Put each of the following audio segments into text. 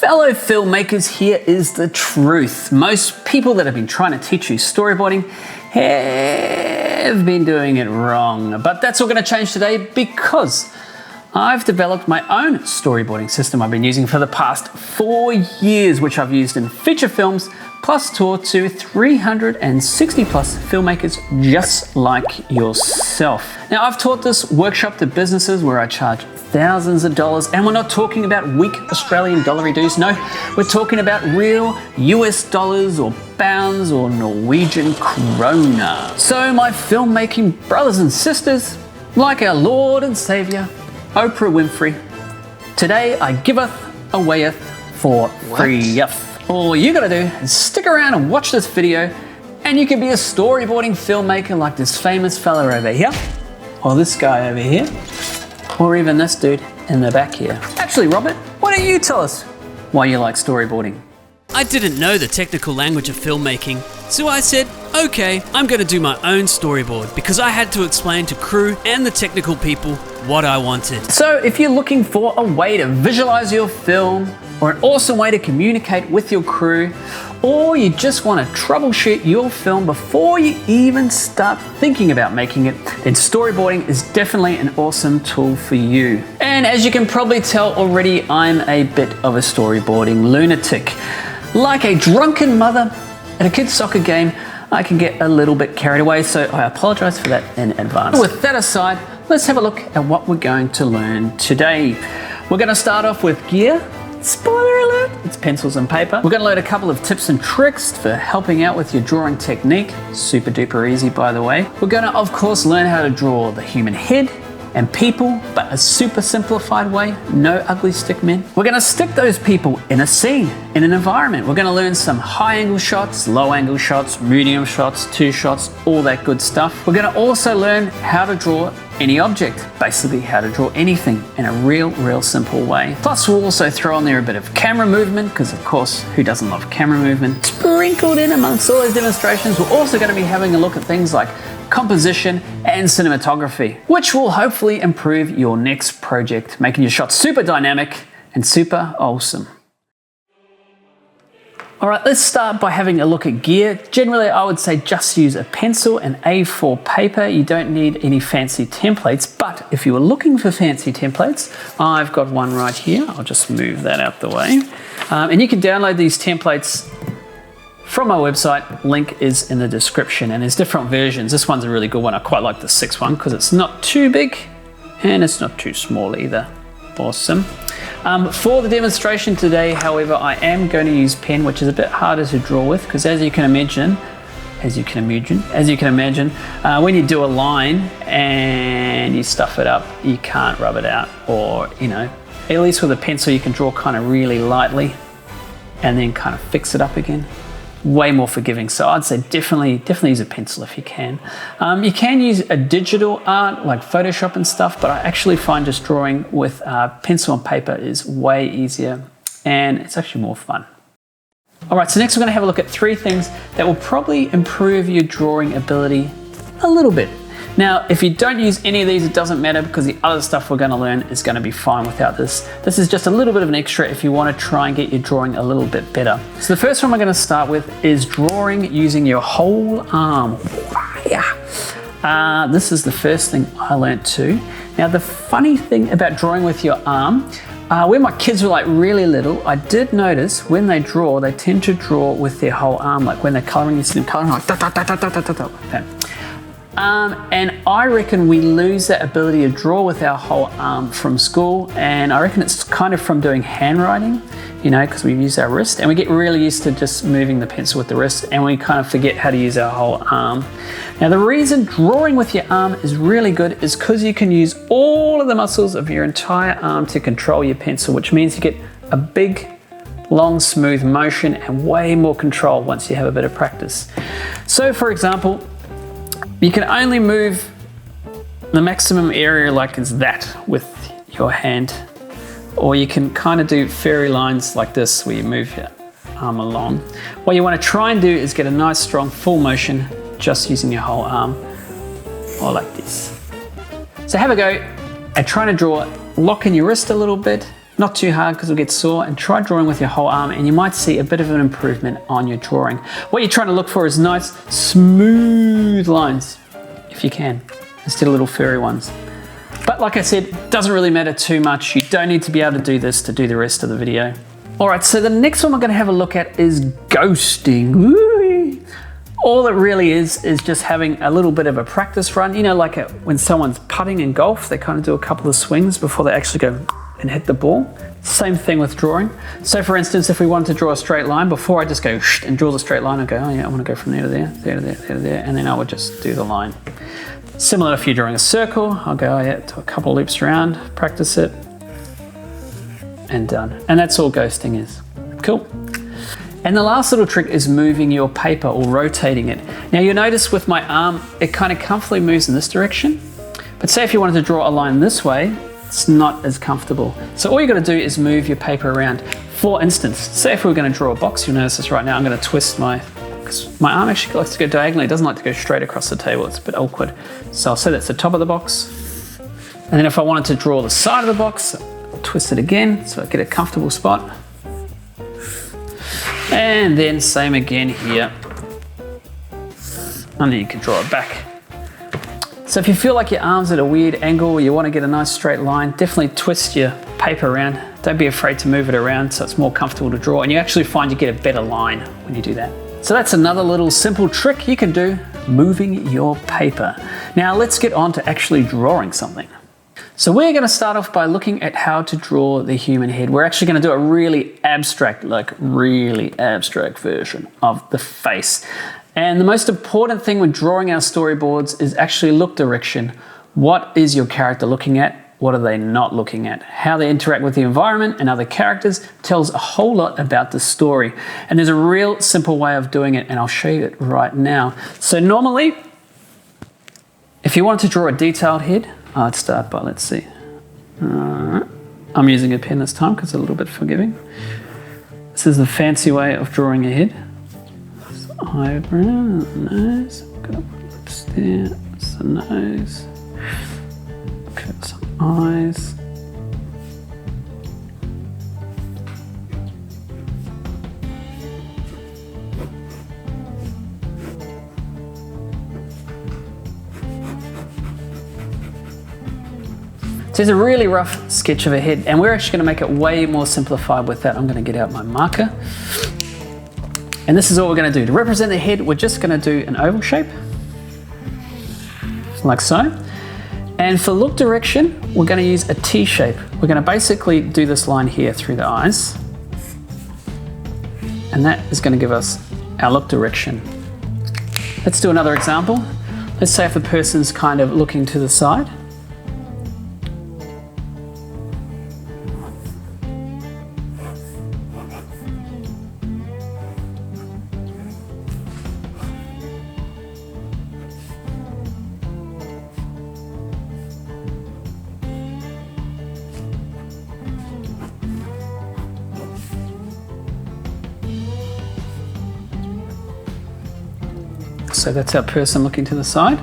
Fellow filmmakers, here is the truth. Most people that have been trying to teach you storyboarding have been doing it wrong. But that's all going to change today because I've developed my own storyboarding system I've been using for the past 4 years, which I've used in feature films, plus taught to 360 plus filmmakers just like yourself. Now, I've taught this workshop to businesses where I charge thousands of dollars, and we're not talking about weak Australian dollary dues. No, we're talking about real US dollars or pounds or Norwegian krona. So my filmmaking brothers and sisters, like our Lord and Savior, Oprah Winfrey, today I giveth awayeth for free. All you gotta do is stick around and watch this video and you can be a storyboarding filmmaker like this famous fella over here, or this guy over here, or even this dude in the back here. Actually, Robert, why don't you tell us why you like storyboarding? I didn't know the technical language of filmmaking, so I said, okay, I'm going to do my own storyboard because I had to explain to crew and the technical people what I wanted. So if you're looking for a way to visualize your film, or an awesome way to communicate with your crew, or you just want to troubleshoot your film before you even start thinking about making it, then storyboarding is definitely an awesome tool for you. And as you can probably tell already, I'm a bit of a storyboarding lunatic. Like a drunken mother at a kid's soccer game, I can get a little bit carried away, so I apologize for that in advance. With that aside, let's have a look at what we're going to learn today. We're going to start off with gear. Spoiler alert, it's pencils and paper. We're going to learn a couple of tips and tricks for helping out with your drawing technique. Super duper easy, by the way. We're going to, of course, learn how to draw the human head and people, but a super simplified way, no ugly stick men. We're going to stick those people in a scene, in an environment. We're going to learn some high angle shots, low angle shots, medium shots, two shots, all that good stuff. We're going to also learn how to draw any object, basically how to draw anything in a real simple way. Plus we'll also throw in there a bit of camera movement, because of course, who doesn't love camera movement? Sprinkled in amongst all those demonstrations, we're also going to be having a look at things like composition and cinematography, which will hopefully improve your next project, making your shots super dynamic and super awesome. All right, let's start by having a look at gear. Generally, I would say just use a pencil and A4 paper. You don't need any fancy templates, but if you were looking for fancy templates, I've got one right here. I'll just move that out the way. And you can download these templates from my website. Link is in the description, and there's different versions. This one's a really good one. I quite like the 6 one because it's not too big and it's not too small either. Awesome. For the demonstration today, however, I am going to use pen, which is a bit harder to draw with because as you can imagine, when you do a line and you stuff it up, you can't rub it out, or, you know, at least with a pencil you can draw kind of really lightly and then kind of fix it up again. Way more forgiving. So I'd say definitely use a pencil if you can. You can use a digital art like Photoshop and stuff, but I actually find just drawing with pencil and paper is way easier and it's actually more fun. All right, so next we're going to have a look at 3 things that will probably improve your drawing ability a little bit. Now, if you don't use any of these, it doesn't matter because the other stuff we're going to learn is going to be fine without this. This is just a little bit of an extra if you want to try and get your drawing a little bit better. So the first one we're going to start with is drawing using your whole arm. This is the first thing I learned too. Now, the funny thing about drawing with your arm, when my kids were like really little, I did notice when they draw, they tend to draw with their whole arm. Like when they're coloring, you see them coloring like that. And I reckon we lose that ability to draw with our whole arm from school, and I reckon it's kind of from doing handwriting, you know, because we use our wrist and we get really used to just moving the pencil with the wrist and we kind of forget how to use our whole arm. Now the reason drawing with your arm is really good is because you can use all of the muscles of your entire arm to control your pencil, which means you get a big, long, smooth motion and way more control once you have a bit of practice. So for example, you can only move the maximum area like is that with your hand, or you can kind of do fairy lines like this where you move your arm along. What you want to try and do is get a nice strong full motion just using your whole arm, or like this. So have a go at trying to draw, lock in your wrist a little bit Not too hard because it'll get sore, and try drawing with your whole arm and you might see a bit of an improvement on your drawing. What you're trying to look for is nice, smooth lines, if you can, instead of little furry ones. But like I said, it doesn't really matter too much. You don't need to be able to do this to do the rest of the video. All right, so the next one we're gonna have a look at is ghosting. Woo! All it really is just having a little bit of a practice run. You know, like when someone's putting in golf, they kind of do a couple of swings before they actually go and hit the ball. Same thing with drawing. So for instance, if we wanted to draw a straight line, before I just go and draw the straight line, I go, oh yeah, I want to go from there to there, there to there, there to there, and then I would just do the line. Similar if you're drawing a circle, I'll go, oh yeah, do a couple loops around, practice it, and done. And that's all ghosting is. Cool. And the last little trick is moving your paper or rotating it. Now you'll notice with my arm, it kind of comfortably moves in this direction. But say if you wanted to draw a line this way, it's not as comfortable. So all you got to do is move your paper around. For instance, say if we were going to draw a box, you'll notice this right now, I'm going to twist because my arm actually likes to go diagonally. It doesn't like to go straight across the table. It's a bit awkward. So I'll say that's the top of the box. And then if I wanted to draw the side of the box, I'll twist it again so I get a comfortable spot. And then same again here. And then you can draw it back. So if you feel like your arm's at a weird angle or you want to get a nice straight line, definitely twist your paper around. Don't be afraid to move it around so it's more comfortable to draw, and you actually find you get a better line when you do that. So that's another little simple trick you can do, moving your paper. Now let's get on to actually drawing something. So we're going to start off by looking at how to draw the human head. We're actually going to do a really abstract version of the face. And the most important thing when drawing our storyboards is actually look direction. What is your character looking at? What are they not looking at? How they interact with the environment and other characters tells a whole lot about the story. And there's a real simple way of doing it, and I'll show you it right now. So normally, if you want to draw a detailed head, I'd start by, let's see. I'm using a pen this time because it's a little bit forgiving. This is the fancy way of drawing a head. Eyebrow, nose, got lips there, that's the nose, got some eyes. So it's a really rough sketch of a head, and we're actually going to make it way more simplified with that. I'm going to get out my marker. And this is all we're going to do. To represent the head, we're just going to do an oval shape, like so. And for look direction, we're going to use a T shape. We're going to basically do this line here through the eyes. And that is going to give us our look direction. Let's do another example. Let's say if the person's kind of looking to the side. So that's our person looking to the side.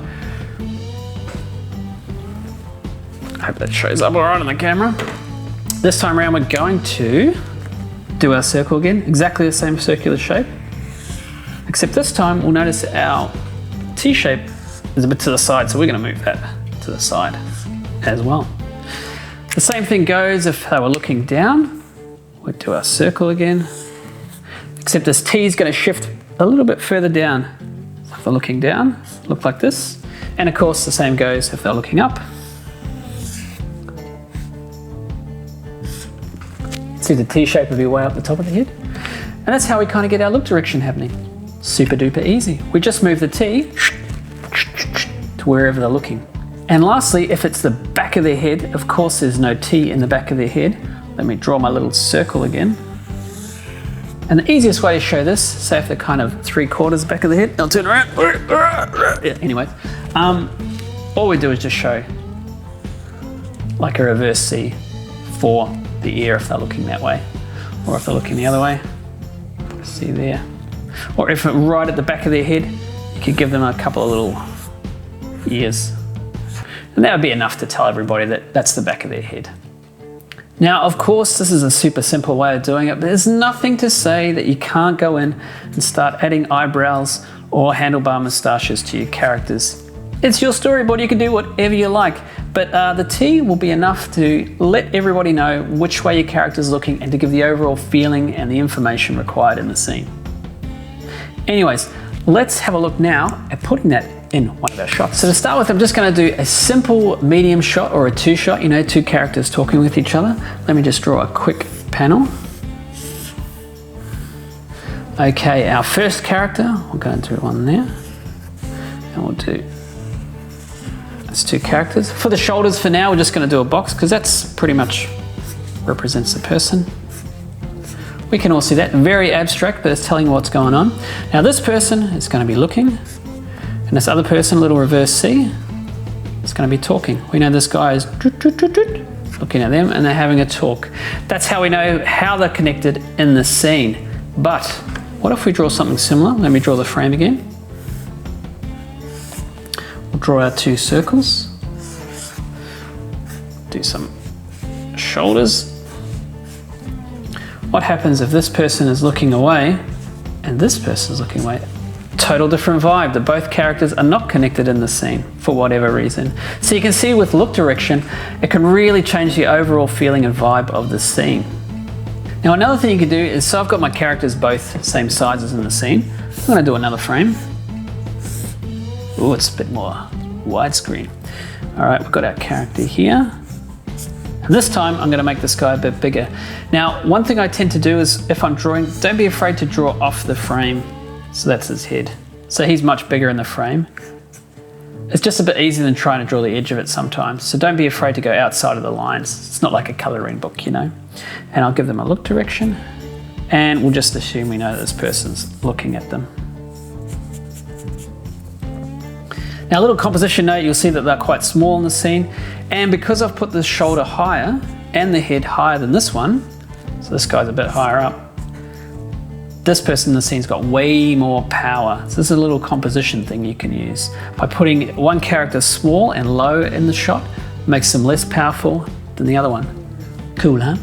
I hope that shows up all right on the camera. This time around, we're going to do our circle again, exactly the same circular shape, except this time we'll notice our T shape is a bit to the side, so we're going to move that to the side as well. The same thing goes if they were looking down. We'll do our circle again, except this T is going to shift a little bit further down. If they're looking down, look like this. And of course, the same goes if they're looking up. See, the T shape will be way up the top of the head. And that's how we kind of get our look direction happening. Super duper easy. We just move the T to wherever they're looking. And lastly, if it's the back of their head, of course there's no T in the back of their head. Let me draw my little circle again. And the easiest way to show this, say if they're kind of 3/4 back of the head, I'll turn around. Yeah, anyway, all we do is just show like a reverse C for the ear if they're looking that way, or if they're looking the other way, see there. Or if right at the back of their head, you could give them a couple of little ears. And that would be enough to tell everybody that that's the back of their head. Now, of course, this is a super simple way of doing it, but there's nothing to say that you can't go in and start adding eyebrows or handlebar moustaches to your characters. It's your storyboard, you can do whatever you like, but the T will be enough to let everybody know which way your character's looking and to give the overall feeling and the information required in the scene. Anyways, let's have a look now at putting that in one of our shots. So to start with, I'm just going to do a simple medium shot or a two shot, you know, two characters talking with each other. Let me just draw a quick panel. Okay, our first character, we're going to do one there, and we'll do, that's two characters. For the shoulders for now, we're just going to do a box because that's pretty much represents the person. We can all see that, very abstract, but it's telling you what's going on. Now this person is going to be looking, and this other person, little reverse C, is going to be talking. We know this guy is looking at them and they're having a talk. That's how we know how they're connected in the scene. But what if we draw something similar? Let me draw the frame again. We'll draw our two circles. Do some shoulders. What happens if this person is looking away and this person is looking away? Total different vibe. The both characters are not connected in the scene for whatever reason. So you can see with look direction, it can really change the overall feeling and vibe of the scene. Now another thing you can do is, so I've got my characters both same sizes in the scene. I'm going to do another frame. Oh, it's a bit more widescreen. All right, we've got our character here. And this time I'm going to make this guy a bit bigger. Now, one thing I tend to do is if I'm drawing, don't be afraid to draw off the frame. So that's his head. So he's much bigger in the frame. It's just a bit easier than trying to draw the edge of it sometimes. So don't be afraid to go outside of the lines. It's not like a coloring book, you know. And I'll give them a look direction. And we'll just assume we know that this person's looking at them. Now a little composition note, you'll see that they're quite small in the scene. And because I've put the shoulder higher and the head higher than this one, so this guy's a bit higher up, this person in the scene's got way more power. So this is a little composition thing you can use. By putting one character small and low in the shot, makes them less powerful than the other one. Cool, huh?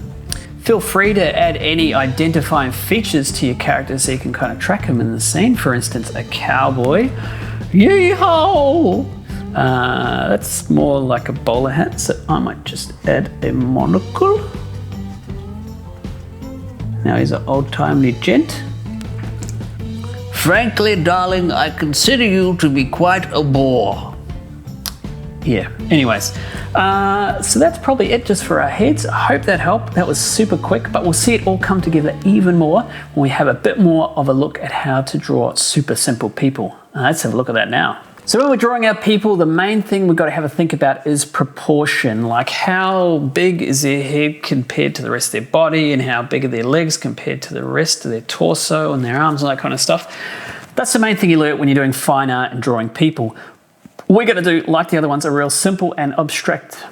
Feel free to add any identifying features to your character so you can kind of track them in the scene. For instance, a cowboy. Yee-haw! That's more like a bowler hat, so I might just add a monocle. Now he's an old-timey gent. Frankly, darling, I consider you to be quite a bore. Yeah, anyways, so that's probably it just for our heads. I hope that helped. That was super quick, but we'll see it all come together even more when we have a bit more of a look at how to draw super simple people. Let's have a look at that now. So when we're drawing out people, the main thing we've got to have a think about is proportion, like how big is their head compared to the rest of their body and how big are their legs compared to the rest of their torso and their arms and that kind of stuff. That's the main thing you learn when you're doing fine art and drawing people. We're going to do, like the other ones, a real simple and abstract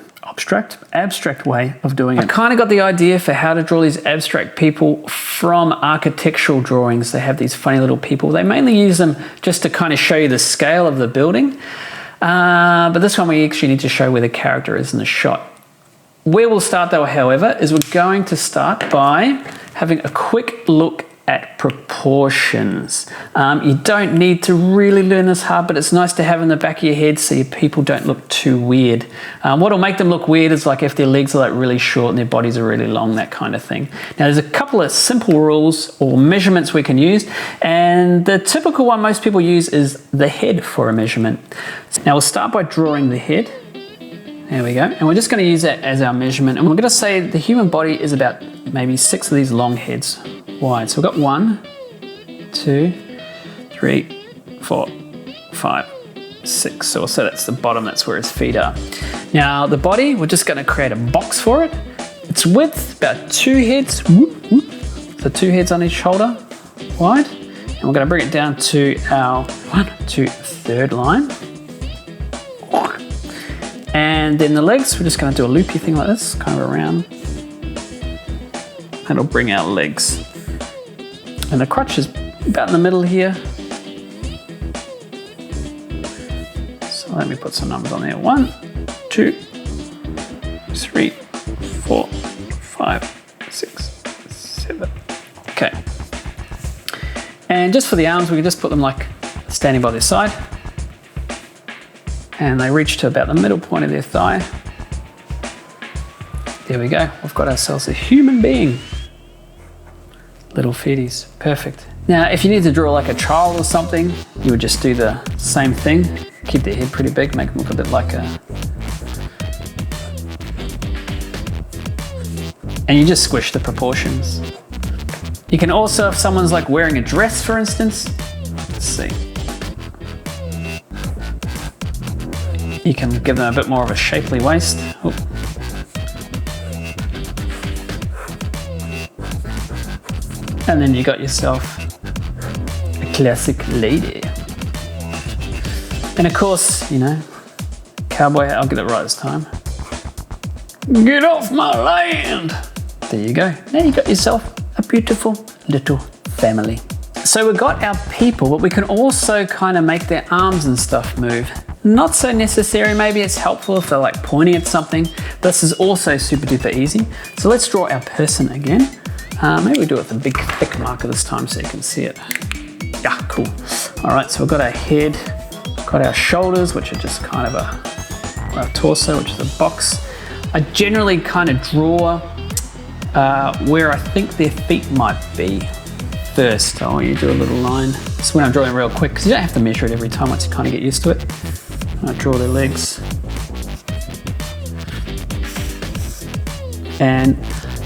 way of doing it. I kind of got the idea for how to draw these abstract people from architectural drawings. They have these funny little people. They mainly use them just to kind of show you the scale of the building. But this one we actually need to show where the character is in the shot. Where we'll start though, however, is we're going to start by having a quick look at proportions. You don't need to really learn this hard, but it's nice to have in the back of your head so your people don't look too weird. What'll make them look weird is like if their legs are like really short and their bodies are really long, that kind of thing. Now there's a couple of simple rules or measurements we can use, and the typical one most people use is the head for a measurement. Now we'll start by drawing the head. There we go. And we're just going to use that as our measurement. And we're going to say the human body is about maybe 6 of these long heads wide. So we've got 1, 2, 3, 4, 5, 6. So we'll say that's the bottom, that's where his feet are. Now the body, we're just going to create a box for it. Its width, about 2 heads. So 2 heads on each shoulder wide. And we're going to bring it down to our 1, 2, 3rd line. And then the legs, we're just going to do a loopy thing like this, kind of around. That'll bring our legs. And the crotch is about in the middle here. So let me put some numbers on there. 1, 2, 3, 4, 5, 6, 7. Okay. And just for the arms, we can just put them like standing by their side. And they reach to about the middle point of their thigh. There we go. We've got ourselves a human being. Little feeties. Perfect. Now, if you need to draw like a child or something, you would just do the same thing. Keep their head pretty big, make them look a bit like a... And you just squish the proportions. You can also, if someone's like wearing a dress, for instance, let's see. You can give them a bit more of a shapely waist. Oop. And then you got yourself a classic lady. And of course, you know, cowboy hat, I'll get it right this time. Get off my land! There you go. Now you got yourself a beautiful little family. So we've got our people, but we can also kind of make their arms and stuff move. Not so necessary, maybe it's helpful if they're like pointing at something. This is also super duper easy. So let's draw our person again. Maybe we do it with a big thick marker this time so you can see it. Yeah, cool. All right, so we've got our head, got our shoulders, which are just kind of our torso, which is a box. I generally kind of draw where I think their feet might be first. Oh, you do a little line. So when I'm drawing real quick, because you don't have to measure it every time once you kind of get used to it. I draw their legs. And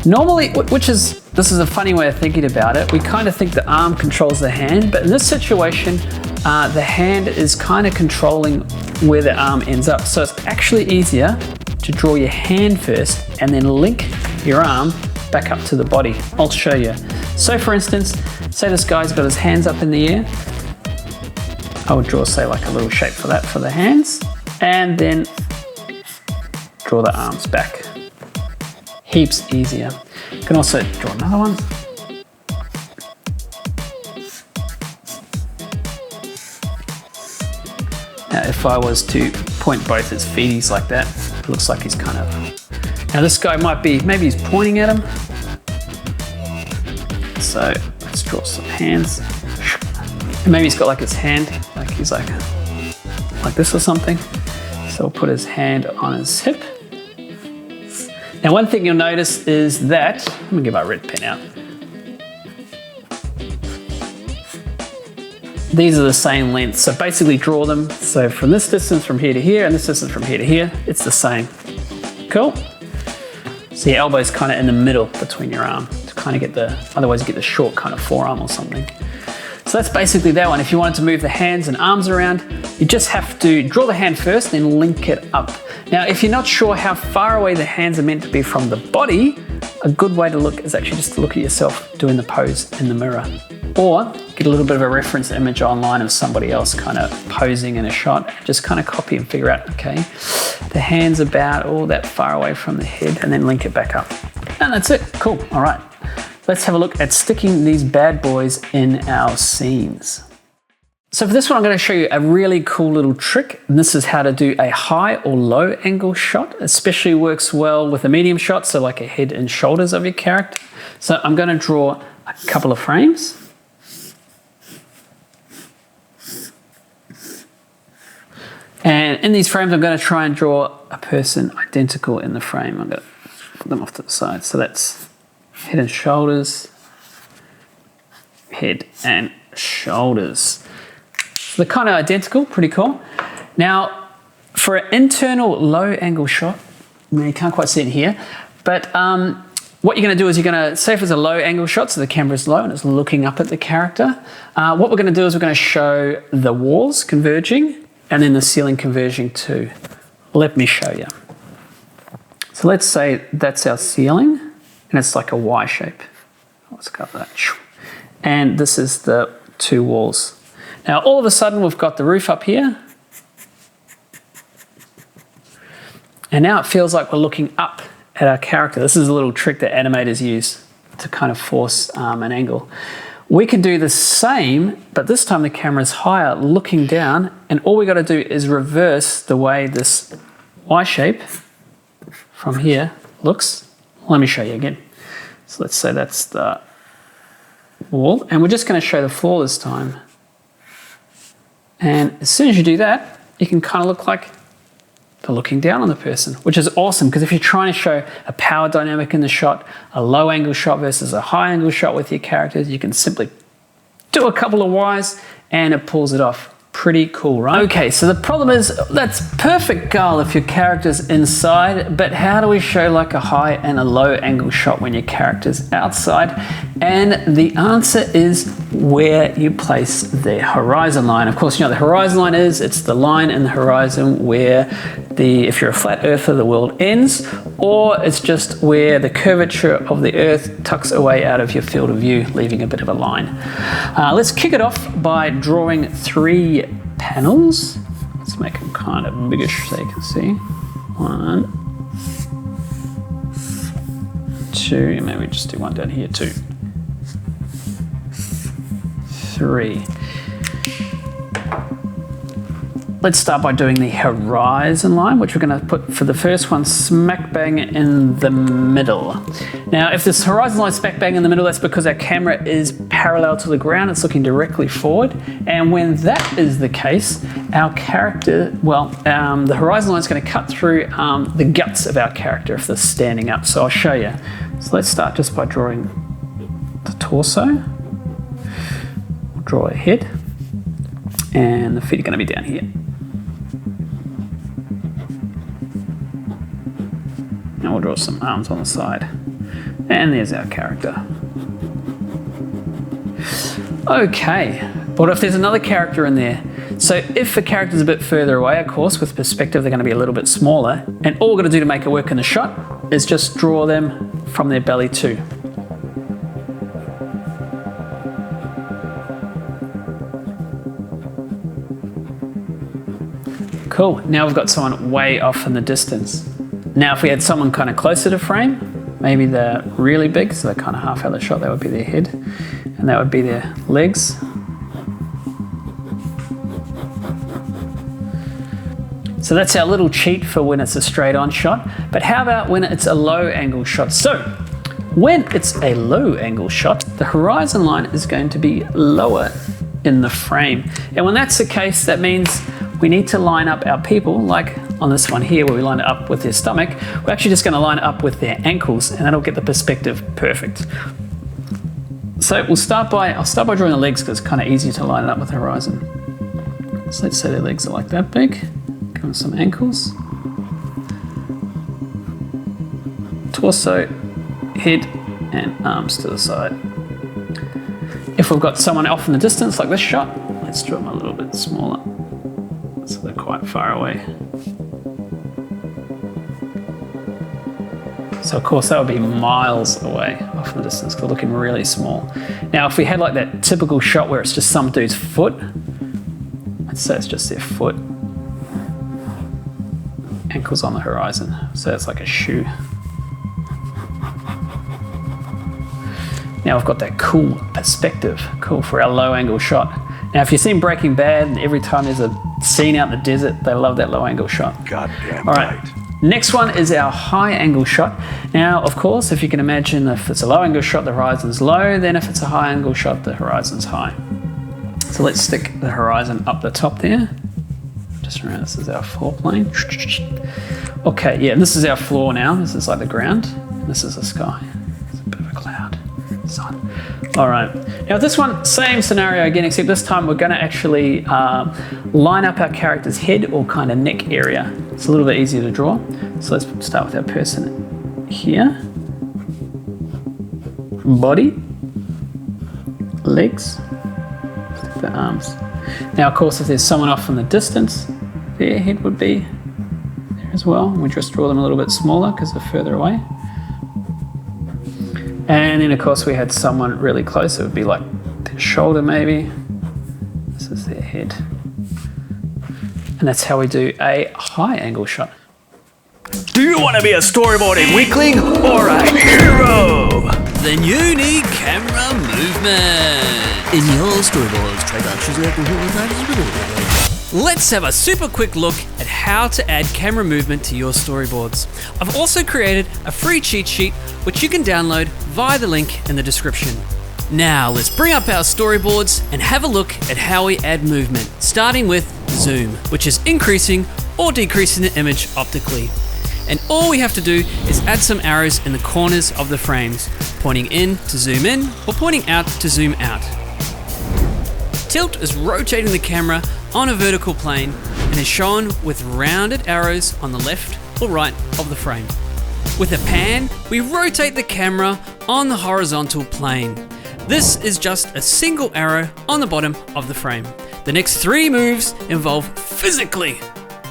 normally, this is a funny way of thinking about it, we kind of think the arm controls the hand, but in this situation, the hand is kind of controlling where the arm ends up. So it's actually easier to draw your hand first and then link your arm back up to the body. I'll show you. So for instance, say this guy's got his hands up in the air. I would draw, say, like a little shape for that for the hands, and then draw the arms back. Heaps easier. You can also draw another one. Now, if I was to point both his feeties like that, it looks like he's kind of... Now this guy might be, maybe he's pointing at him. So let's draw some hands. And maybe he's got like his hand, like he's like this or something. So we'll put his hand on his hip. Now one thing you'll notice is that, let me get my red pen out. These are the same length, so basically draw them. So from this distance from here to here, and this distance from here to here, it's the same. Cool? So your elbow's kind of in the middle between your arm to kind of get the, otherwise you get the short kind of forearm or something. So that's basically that one. If you wanted to move the hands and arms around, you just have to draw the hand first, then link it up. Now, if you're not sure how far away the hands are meant to be from the body, a good way to look is actually just to look at yourself doing the pose in the mirror. Or get a little bit of a reference image online of somebody else kind of posing in a shot. Just kind of copy and figure out, okay, the hand's about all that far away from the head, and then link it back up. And that's it. Cool. All right. Let's have a look at sticking these bad boys in our scenes. So for this one, I'm going to show you a really cool little trick. And this is how to do a high or low angle shot. Especially works well with a medium shot, so like a head and shoulders of your character. So I'm going to draw a couple of frames. And in these frames, I'm going to try and draw a person identical in the frame. I'm going to put them off to the side. So that's head and shoulders, head and shoulders. So they're kind of identical, pretty cool. Now, for an internal low angle shot, you can't quite see it here, but what you're going to do is you're going to, say if it's a low angle shot, so the camera's low and it's looking up at the character, what we're going to do is we're going to show the walls converging and then the ceiling converging too. Let me show you. So let's say that's our ceiling, and it's like a Y shape. Let's go that. And this is the two walls. Now all of a sudden we've got the roof up here. And now it feels like we're looking up at our character. This is a little trick that animators use to kind of force an angle. We can do the same, but this time the camera's higher, looking down, and all we got to do is reverse the way this Y shape from here looks Let me show you again. So let's say that's the wall, and we're just going to show the floor this time. And as soon as you do that, you can kind of look like they're looking down on the person, which is awesome, because if you're trying to show a power dynamic in the shot, a low angle shot versus a high angle shot with your characters, you can simply do a couple of Ys and it pulls it off. Pretty cool, right? Okay, so the problem is, that's perfect, Carl, if your character's inside, but how do we show like a high and a low angle shot when your character's outside? And the answer is where you place the horizon line. Of course, you know the horizon line is, it's the line in the horizon where if you're a flat earther, the world ends, or it's just where the curvature of the earth tucks away out of your field of view, leaving a bit of a line. Let's kick it off by drawing 3 panels. Let's make them kind of biggish so you can see. 1, 2, maybe just do one down here, 2, 3. Let's start by doing the horizon line, which we're going to put for the first one smack bang in the middle. Now, if this horizon line is smack bang in the middle, that's because our camera is parallel to the ground. It's looking directly forward. And when that is the case, our character, the horizon line is going to cut through the guts of our character if they're standing up. So I'll show you. So let's start just by drawing the torso. We'll draw a head. And the feet are going to be down here. And we'll draw some arms on the side. And there's our character. Okay, but if there's another character in there, so if the character's a bit further away, of course, with perspective, they're going to be a little bit smaller. And all we're going to do to make it work in the shot is just draw them from their belly too. Cool, now we've got someone way off in the distance. Now if we had someone kind of closer to frame, maybe they're really big, so they're kind of half out of the shot, that would be their head, and that would be their legs. So that's our little cheat for when it's a straight on shot, but how about when it's a low angle shot? So when it's a low angle shot, the horizon line is going to be lower in the frame. And when that's the case, that means we need to line up our people, like on this one here where we line it up with their stomach. We're actually just going to line it up with their ankles, and that'll get the perspective perfect. So I'll start by drawing the legs because it's kind of easy to line it up with the horizon. So let's say their legs are like that big. Give them some ankles. Torso, head, and arms to the side. If we've got someone off in the distance like this shot, let's draw them a little bit smaller. So they're quite far away. So of course that would be miles away off in the distance because they're looking really small. Now if we had like that typical shot where it's just some dude's foot, let's say it's just their foot, ankles on the horizon, so it's like a shoe. Now we've got that cool perspective, cool for our low angle shot. Now if you've seen Breaking Bad, every time there's a scene out in the desert, they love that low angle shot. Goddamn All right. Next one is our high angle shot. Now, of course, if you can imagine, if it's a low angle shot, the horizon's low, then if it's a high angle shot, the horizon's high. So let's stick the horizon up the top there. Just remember, this is our floor plane. Okay, yeah, this is our floor now. This is like the ground. This is the sky. It's a bit of a cloud. Sun. All right. Now this one, same scenario again, except this time we're going to actually line up our character's head or kind of neck area. It's a little bit easier to draw. So let's start with our person here. Body, legs, the arms. Now, of course, if there's someone off in the distance, their head would be there as well. We just draw them a little bit smaller because they're further away. And then of course we had someone really close, it would be like their shoulder maybe. This is their head. And that's how we do a high angle shot. Do you want to be a storyboarding weakling or a hero? Then you need camera movement. In your storyboards, try to choose Let's have a super quick look at how to add camera movement to your storyboards. I've also created a free cheat sheet which you can download via the link in the description. Now let's bring up our storyboards and have a look at how we add movement, starting with zoom, which is increasing or decreasing the image optically. And all we have to do is add some arrows in the corners of the frames, pointing in to zoom in or pointing out to zoom out. Tilt is rotating the camera on a vertical plane and is shown with rounded arrows on the left or right of the frame. With a pan, we rotate the camera on the horizontal plane. This is just a single arrow on the bottom of the frame. The next 3 moves involve physically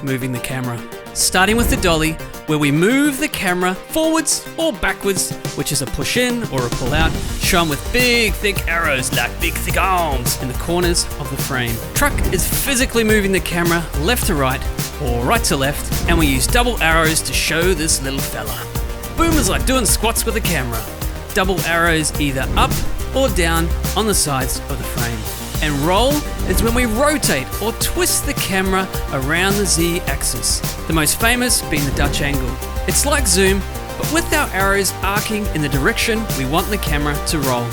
moving the camera, starting with the dolly, where we move the camera forwards or backwards, which is a push in or a pull out, shown with big thick arrows like big thick arms in the corners of the frame. Truck is physically moving the camera left to right or right to left, and we use double arrows to show this little fella. Boom is like doing squats with the camera. Double arrows either up or down on the sides of the frame. And roll is when we rotate or twist the camera around the Z-axis, the most famous being the Dutch angle. It's like zoom, but with our arrows arcing in the direction we want the camera to roll.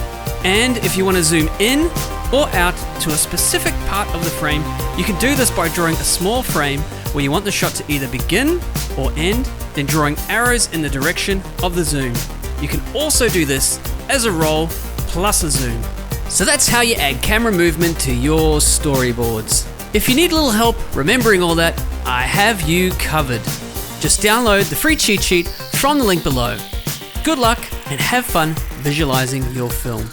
And if you want to zoom in or out to a specific part of the frame, you can do this by drawing a small frame where you want the shot to either begin or end, then drawing arrows in the direction of the zoom. You can also do this as a roll plus a zoom. So that's how you add camera movement to your storyboards. If you need a little help remembering all that, I have you covered. Just download the free cheat sheet from the link below. Good luck and have fun visualizing your film.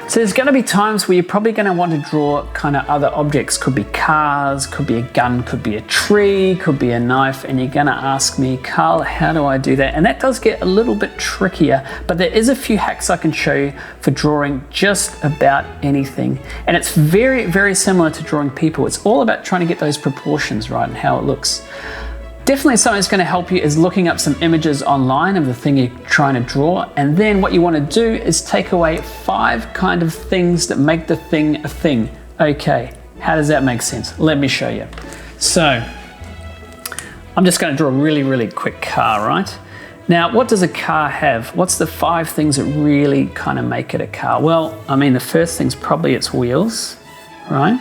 So there's going to be times where you're probably going to want to draw kind of other objects. Could be cars, could be a gun, could be a tree, could be a knife, and you're going to ask me, Carl, how do I do that? And that does get a little bit trickier, but there is a few hacks I can show you for drawing just about anything. And it's very, very similar to drawing people. It's all about trying to get those proportions right and how it looks. Definitely something that's going to help you is looking up some images online of the thing you're trying to draw, and then what you want to do is take away 5 kind of things that make the thing a thing. Okay, how does that make sense? Let me show you. So I'm just going to draw a really, really quick car, right? Now, what does a car have? What's the 5 things that really kind of make it a car? Well, I mean, the first thing's probably its wheels, right?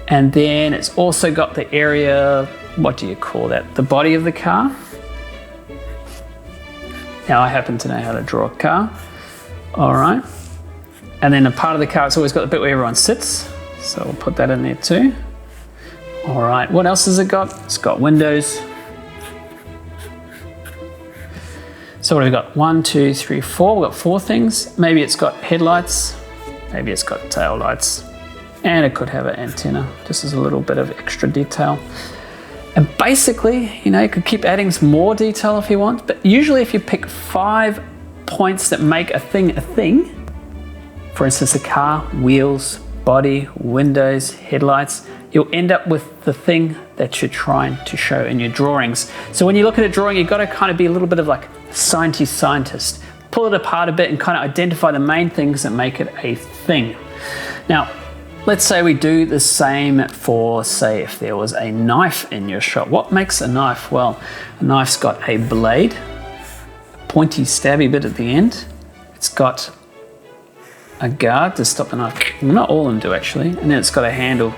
And then it's also got the area, what do you call that? The body of the car. Now I happen to know how to draw a car. All right. And then a part of the car, it's always got the bit where everyone sits. So we'll put that in there too. All right, what else has it got? It's got windows. So what have we got? 1, 2, 3, 4. We've got 4 things. Maybe it's got headlights. Maybe it's got tail lights. And it could have an antenna, just as a little bit of extra detail. And basically, you know, you could keep adding some more detail if you want, but usually if you pick 5 points that make a thing, for instance, a car, wheels, body, windows, headlights, you'll end up with the thing that you're trying to show in your drawings. So when you look at a drawing, you've got to kind of be a little bit of like a scientist. Pull it apart a bit and kind of identify the main things that make it a thing. Now, let's say we do the same for, say, if there was a knife in your shot. What makes a knife? Well, a knife's got a blade, a pointy stabby bit at the end. It's got a guard to stop the knife. Well, not all of them do actually. And then it's got a handle.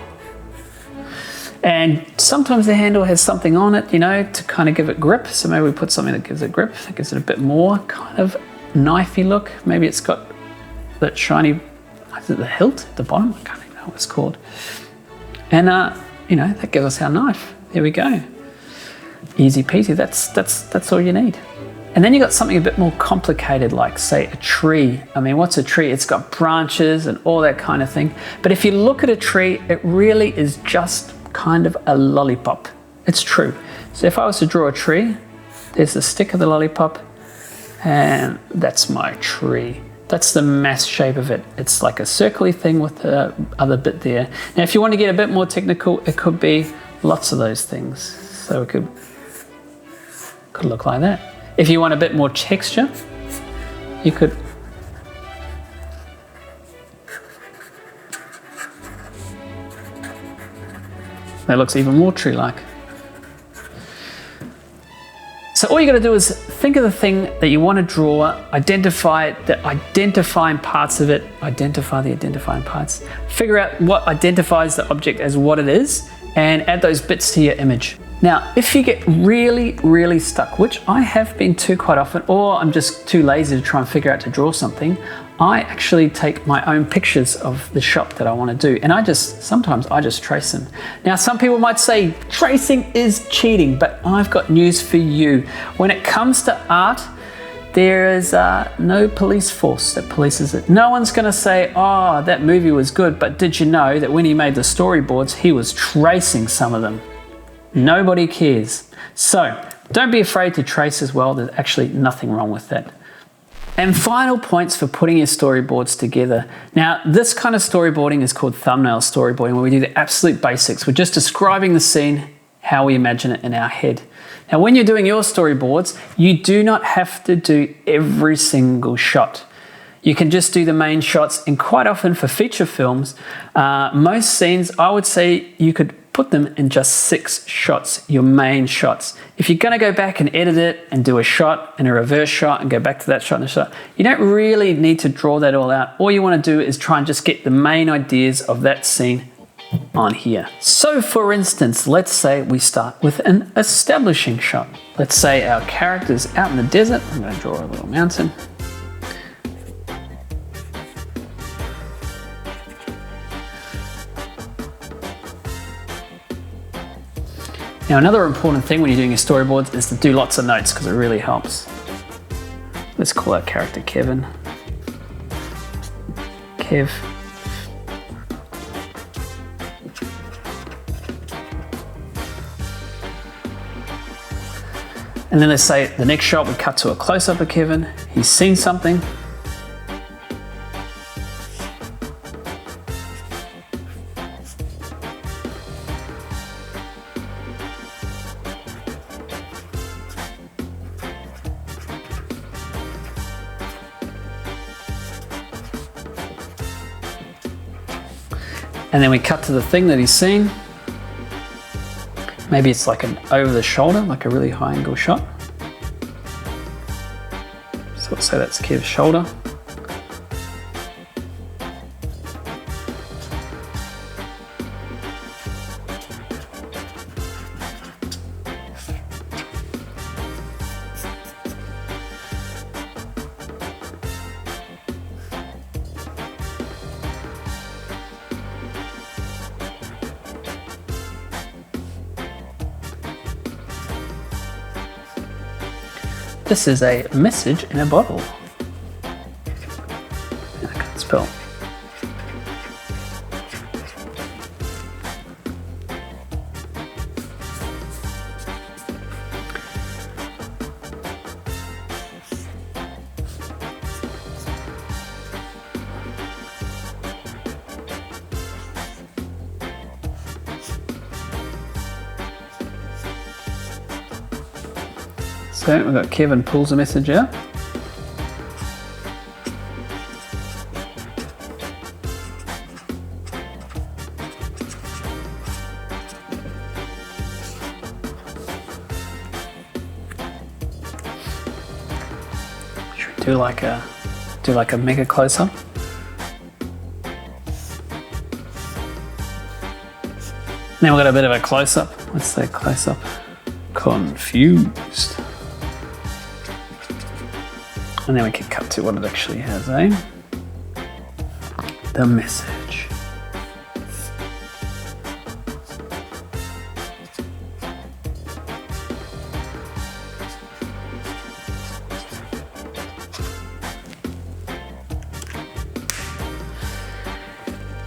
And sometimes the handle has something on it, you know, to kind of give it grip. So maybe we put something that gives it grip, that gives it a bit more kind of knifey look. Maybe it's got that shiny, is it the hilt at the bottom? I can't even know what it's called. And you know, that gives us our knife. There we go. Easy peasy, that's all you need. And then you got something a bit more complicated, like say a tree. I mean, what's a tree? It's got branches and all that kind of thing. But if you look at a tree, it really is just kind of a lollipop. It's true. So if I was to draw a tree, there's the stick of the lollipop, and that's my tree. That's the mass shape of it. It's like a circly thing with the other bit there. Now, if you want to get a bit more technical, it could be lots of those things. So it could look like that. If you want a bit more texture, you could That looks even more tree-like. So all you got to do is think of the thing that you want to draw, identify the identifying parts of it, identify the identifying parts, figure out what identifies the object as what it is, and add those bits to your image. Now, if you get really stuck, which I have been too quite often, or I'm just too lazy to try and figure out to draw something, I actually take my own pictures of the shot that I want to do, and sometimes I just trace them. Now, some people might say tracing is cheating, but I've got news for you. When it comes to art, there is no police force that polices it. No one's going to say, oh, that movie was good, but did you know that when he made the storyboards, he was tracing some of them? Nobody cares. So don't be afraid to trace as well. There's actually nothing wrong with that. And final points for putting your storyboards together. Now, this kind of storyboarding is called thumbnail storyboarding, where we do the absolute basics. We're just describing the scene, how we imagine it in our head. Now, when you're doing your storyboards, you do not have to do every single shot. You can just do the main shots, and quite often for feature films, most scenes, I would say you could put them in just 6 shots, your main shots. If you're gonna go back and edit it and do a shot and a reverse shot and go back to that shot and a shot, you don't really need to draw that all out. All you wanna do is try and just get the main ideas of that scene on here. So for instance, let's say we start with an establishing shot. Let's say our character's out in the desert. I'm gonna draw a little mountain. Now, another important thing when you're doing your storyboards is to do lots of notes, because it really helps. Let's call our character Kevin. Kev. And then let's say the next shot we cut to a close-up of Kevin. He's seen something. And then we cut to the thing that he's seen. Maybe it's like an over the shoulder, like a really high angle shot. So let's say that's Kev's shoulder. This is a message in a bottle. I can't spell. So we've got Kevin pulls a message out. Should we do like a mega close-up? Now we've got a bit of a close-up. Let's say close-up. Confused. And then we can cut to what it actually has, eh? The message.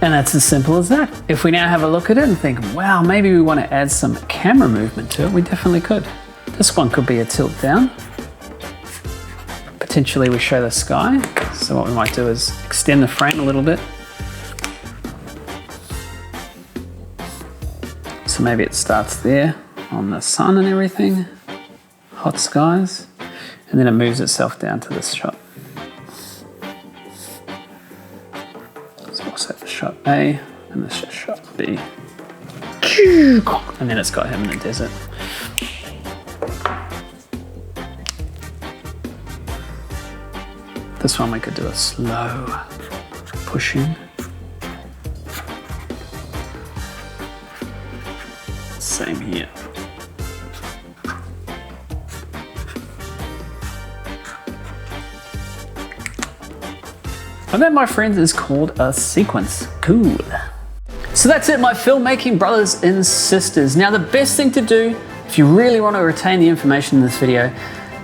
And that's as simple as that. If we now have a look at it and think, wow, maybe we want to add some camera movement to it, we definitely could. This one could be a tilt down. Potentially we show the sky. So what we might do is extend the frame a little bit. So maybe it starts there on the sun and everything, hot skies, and then it moves itself down to this shot. So we'll set the shot A and this is shot B. And then it's got him in the desert. This one we could do a slow pushing. Same here. And that, my friends, is called a sequence. Cool. So that's it, my filmmaking brothers and sisters. Now the best thing to do, if you really want to retain the information in this video,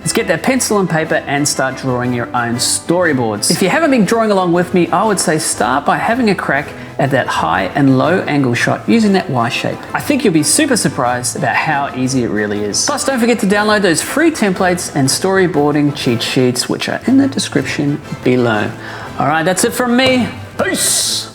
is get that pencil and paper and start drawing your own storyboards. If you haven't been drawing along with me, I would say start by having a crack at that high and low angle shot using that Y shape. I think you'll be super surprised about how easy it really is. Plus, don't forget to download those free templates and storyboarding cheat sheets, which are in the description below. All right, that's it from me. Peace.